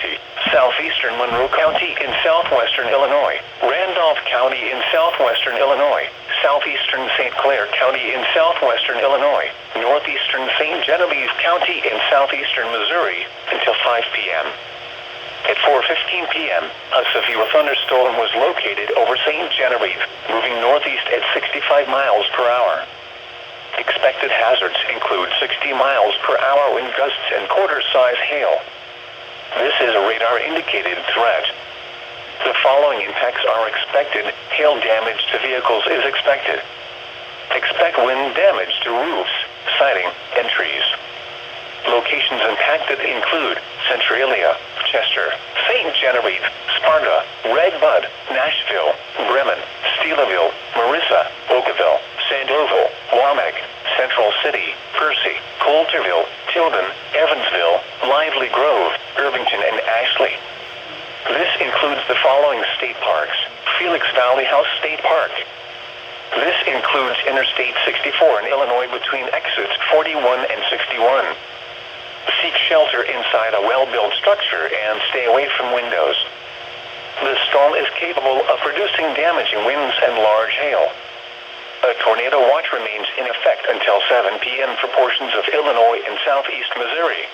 County, southeastern Monroe County in southwestern Illinois, Randolph County in southwestern Illinois, southeastern St. Clair County in southwestern Illinois, northeastern St. Genevieve County in southeastern Missouri until 5 p.m. At 4:15 p.m., a severe thunderstorm was located over St. Genevieve, moving northeast at 65 miles per hour. Expected hazards include 60 miles per hour wind gusts and quarter-size hail. This is a radar-indicated threat. The following impacts are expected. Hail damage to vehicles is expected. Expect wind damage to roofs, siding, and trees. Locations impacted include Centralia, Chester, St. Genevieve, Sparta, Redbud, Nashville, Bremen, Steelerville, Marissa, Oakville, Sandoval, Waumeg, Central City, Percy, Coulterville, Tilden, Evansville, Lively Grove, Irvington, and Ashley. This includes the following state parks: Felix Valley House State Park. This includes Interstate 64 in Illinois between exits 41 and 61. Seek shelter inside a well-built structure and stay away from windows. The storm is capable of producing damaging winds and large hail. A tornado watch remains in effect until 7 p.m. for portions of Illinois and southeast Missouri.